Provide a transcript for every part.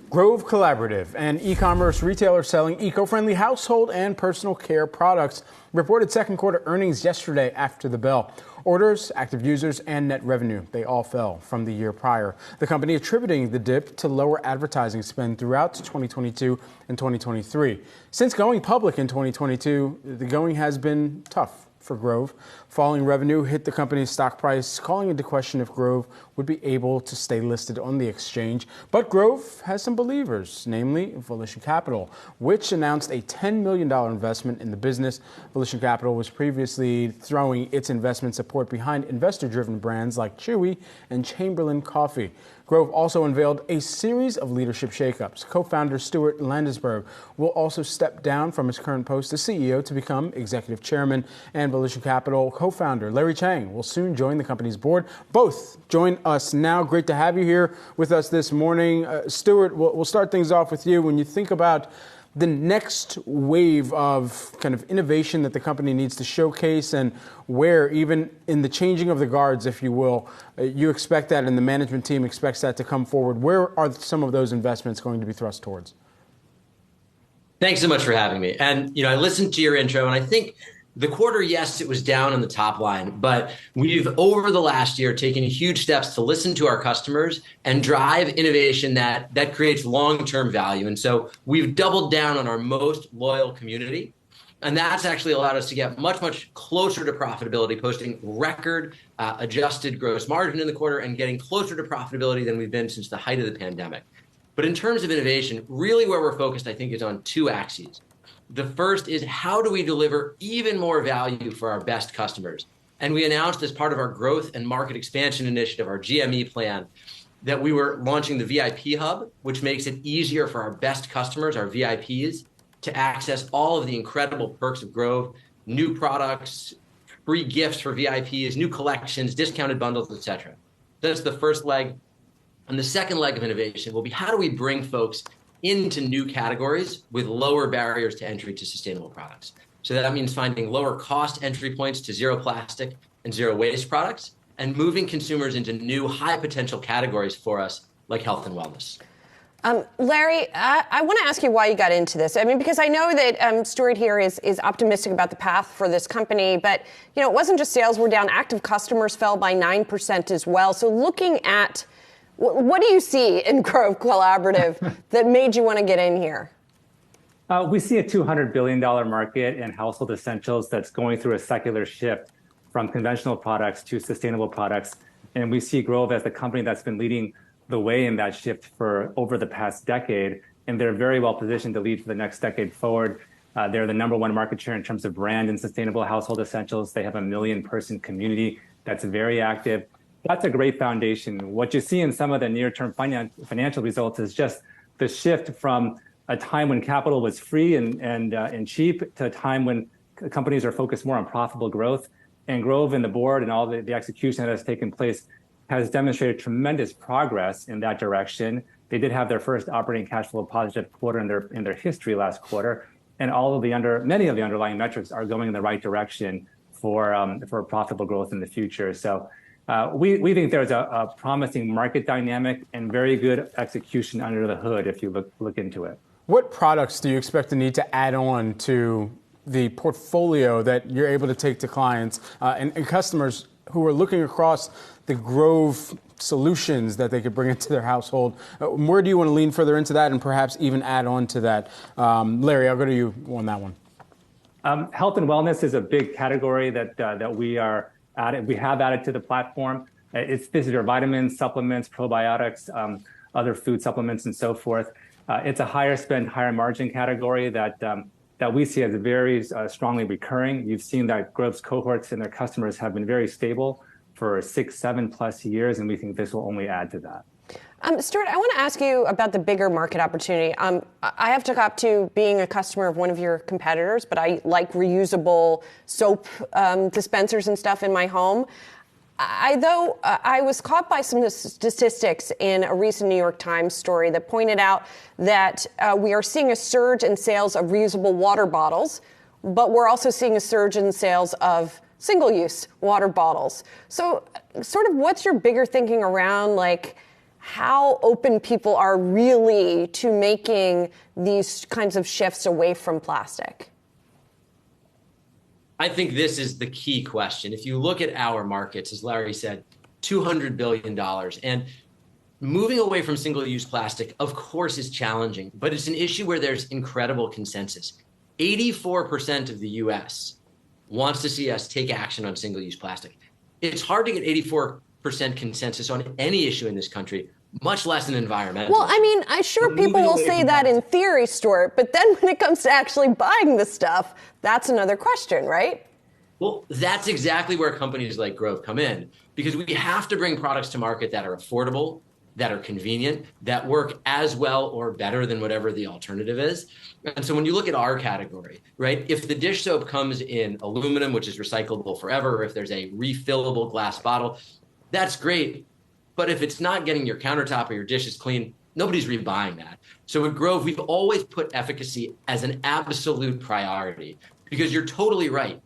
GROV Collaborative, an e-commerce retailer selling eco-friendly household and personal care products, reported second quarter earnings yesterday after the bell. Orders, active users, and net revenue, they all fell from the year prior. The company attributing the dip to lower advertising spend throughout 2022 and 2023. Since going public in 2022, the going has been tough for GROV. Falling revenue hit the company's stock price, calling into question if GROV would be able to stay listed on the exchange. But GROV has some believers, namely Volition Capital, which announced a $10 million investment in the business. Volition Capital was previously throwing its investment support behind investor-driven brands like Chewy and Chamberlain Coffee. GROV also unveiled a series of leadership shakeups. Co-founder Stuart Landesberg will also step down from his current post as CEO to become executive chairman, and Volition Capital co-founder Larry Cheng will soon join the company's board. Both join us now. Great to have you here with us this morning. Stuart, we'll start things off with you. When you think about the next wave of kind of innovation that the company needs to showcase, and where, even in the changing of the guards, if you will, you expect that and the management team expects that to come forward, where are some of those investments going to be thrust towards? Thanks so much for having me. And, I listened to your intro, and I think the quarter, yes, it was down on the top line, but we've, over the last year, taken huge steps to listen to our customers and drive innovation that creates long-term value. And so we've doubled down on our most loyal community, and that's actually allowed us to get much, much closer to profitability, posting record adjusted gross margin in the quarter and getting closer to profitability than we've been since the height of the pandemic. But in terms of innovation, really where we're focused, I think, is on two axes. The first is, how do we deliver even more value for our best customers? And we announced, as part of our growth and market expansion initiative, our GME plan, that we were launching the VIP Hub, which makes it easier for our best customers, our VIPs, to access all of the incredible perks of GROV, new products, free gifts for VIPs, new collections, discounted bundles, etc. That's the first leg. And the second leg of innovation will be, how do we bring folks into new categories with lower barriers to entry to sustainable products? So that means finding lower cost entry points to zero plastic and zero waste products, and moving consumers into new high potential categories for us, like health and wellness. Larry, I want to ask you why you got into this. I mean, because I know that Stuart here is optimistic about the path for this company, but it wasn't just sales were down, active customers fell by 9% as well. So looking at, what do you see in GROV Collaborative that made you want to get in here? We see a $200 billion market in household essentials that's going through a secular shift from conventional products to sustainable products. And we see GROV as the company that's been leading the way in that shift for over the past decade. And they're very well positioned to lead for the next decade forward. They're the number one market share in terms of brand and sustainable household essentials. They have a 1 million person community that's very active. That's a great foundation. What you see in some of the near-term financial results is just the shift from a time when capital was free and cheap to a time when companies are focused more on profitable growth. And GROV and the board and all the execution that has taken place has demonstrated tremendous progress in that direction. They did have their first operating cash flow positive quarter in their history last quarter, and many of the underlying metrics are going in the right direction for profitable growth in the future. So we think there's a promising market dynamic and very good execution under the hood if you look into it. What products do you expect to need to add on to the portfolio that you're able to take to clients and customers who are looking across the GROV solutions that they could bring into their household? Where do you want to lean further into that and perhaps even add on to that? Larry, I'll go to you on that one. Health and wellness is a big category that we have added to the platform. These are vitamins, supplements, probiotics, other food supplements, and so forth. It's a higher spend, higher margin category that we see as very strongly recurring. You've seen that GROV's cohorts and their customers have been very stable for 6-7+ years, and we think this will only add to that. Stuart, I want to ask you about the bigger market opportunity. I have to cop to being a customer of one of your competitors, but I like reusable soap dispensers and stuff in my home. I was caught by some statistics in a recent New York Times story that pointed out that we are seeing a surge in sales of reusable water bottles, but we're also seeing a surge in sales of single-use water bottles. So sort of what's your bigger thinking around, like, how open people are really to making these kinds of shifts away from plastic? I think this is the key question. If you look at our markets, as Larry said, $200 billion. And moving away from single-use plastic, of course, is challenging, but it's an issue where there's incredible consensus. 84% of the US wants to see us take action on single-use plastic. It's hard to get 84% consensus on any issue in this country, much less an environmental. Well, I mean, I'm sure people will say that in theory, Stuart, but then when it comes to actually buying the stuff, that's another question, right? Well, that's exactly where companies like GROV come in, because we have to bring products to market that are affordable, that are convenient, that work as well or better than whatever the alternative is. And so when you look at our category, right, if the dish soap comes in aluminum, which is recyclable forever, or if there's a refillable glass bottle, that's great. But if it's not getting your countertop or your dishes clean, nobody's rebuying that. So at GROV, we've always put efficacy as an absolute priority, because you're totally right.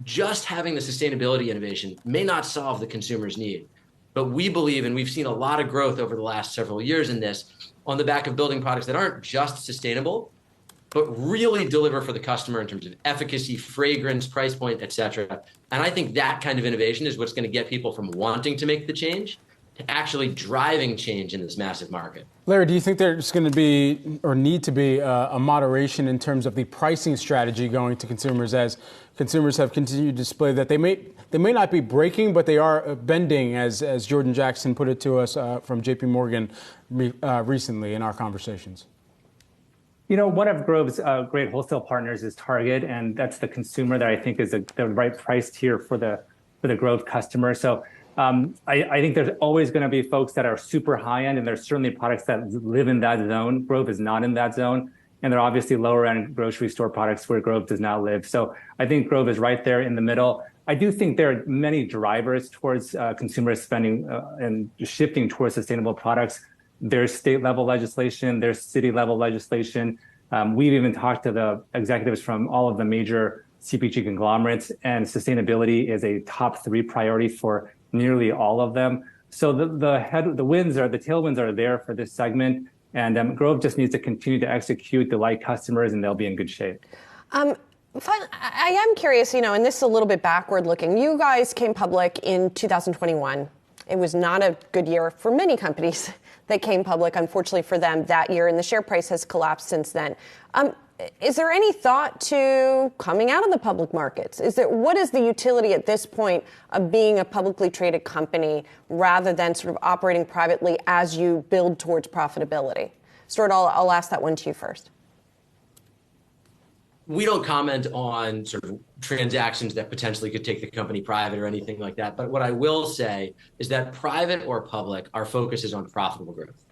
Just having the sustainability innovation may not solve the consumer's need. But we believe, and we've seen a lot of growth over the last several years in this, on the back of building products that aren't just sustainable, but really deliver for the customer in terms of efficacy, fragrance, price point, et cetera. And I think that kind of innovation is what's going to get people from wanting to make the change to actually driving change in this massive market. Larry, do you think there's going to be or need to be a moderation in terms of the pricing strategy going to consumers, as consumers have continued to display that they may not be breaking, but they are bending, as Jordan Jackson put it to us from JP Morgan recently in our conversations? You know, one of GROV's great wholesale partners is Target, and that's the consumer that I think is the right price tier for the GROV customer. So I think there's always going to be folks that are super high end, and there's certainly products that live in that zone. GROV is not in that zone. And there are obviously lower end grocery store products where GROV does not live. So I think GROV is right there in the middle. I do think there are many drivers towards consumer spending and shifting towards sustainable products. There's state level legislation, there's city level legislation. We've even talked to the executives from all of the major CPG conglomerates, and sustainability is a top 3 priority for nearly all of them. So the tailwinds are there for this segment, and GROV just needs to continue to execute, delight customers, and they'll be in good shape. Finally, I am curious, and this is a little bit backward looking. You guys came public in 2021. It was not a good year for many companies that came public, unfortunately for them, that year, and the share price has collapsed since then. Is there any thought to coming out of the public markets? What is the utility at this point of being a publicly traded company rather than sort of operating privately as you build towards profitability? Stuart, I'll ask that one to you first. We don't comment on sort of transactions that potentially could take the company private or anything like that. But what I will say is that private or public, our focus is on profitable growth.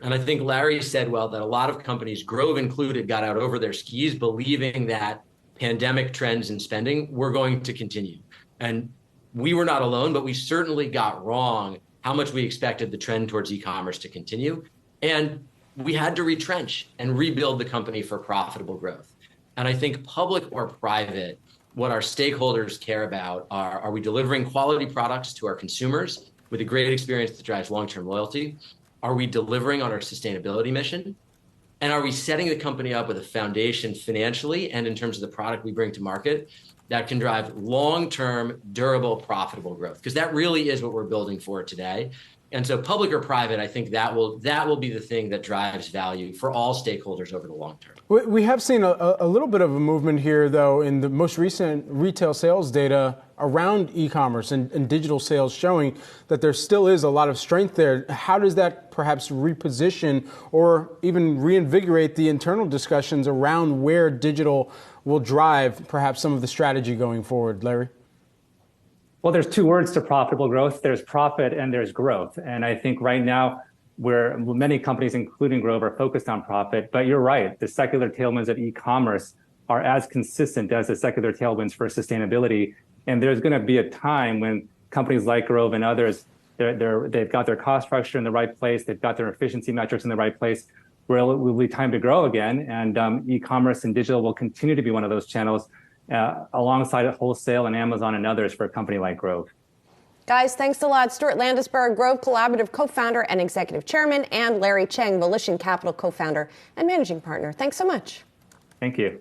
And I think Larry said well that a lot of companies, GROV included, got out over their skis believing that pandemic trends in spending were going to continue. And we were not alone, but we certainly got wrong how much we expected the trend towards e-commerce to continue. And we had to retrench and rebuild the company for profitable growth. And I think public or private, what our stakeholders care about are we delivering quality products to our consumers with a great experience that drives long-term loyalty? Are we delivering on our sustainability mission? And are we setting the company up with a foundation financially and in terms of the product we bring to market that can drive long-term, durable, profitable growth? Because that really is what we're building for today. And so public or private, I think that will be the thing that drives value for all stakeholders over the long term. We have seen a little bit of a movement here, though, in the most recent retail sales data around e-commerce and digital sales, showing that there still is a lot of strength there. How does that perhaps reposition or even reinvigorate the internal discussions around where digital will drive perhaps some of the strategy going forward, Larry? Well, there's 2 words to profitable growth. There's profit and there's growth. And I think right now, where many companies, including GROV, are focused on profit. But you're right, the secular tailwinds of e-commerce are as consistent as the secular tailwinds for sustainability. And there's going to be a time when companies like GROV and others, they've got their cost structure in the right place, they've got their efficiency metrics in the right place, where it will be time to grow again. And e-commerce and digital will continue to be one of those channels alongside wholesale and Amazon and others for a company like GROV. Guys, thanks a lot. Stuart Landesberg, GROV Collaborative co-founder and executive chairman, and Larry Cheng, Volition Capital co-founder and managing partner. Thanks so much. Thank you.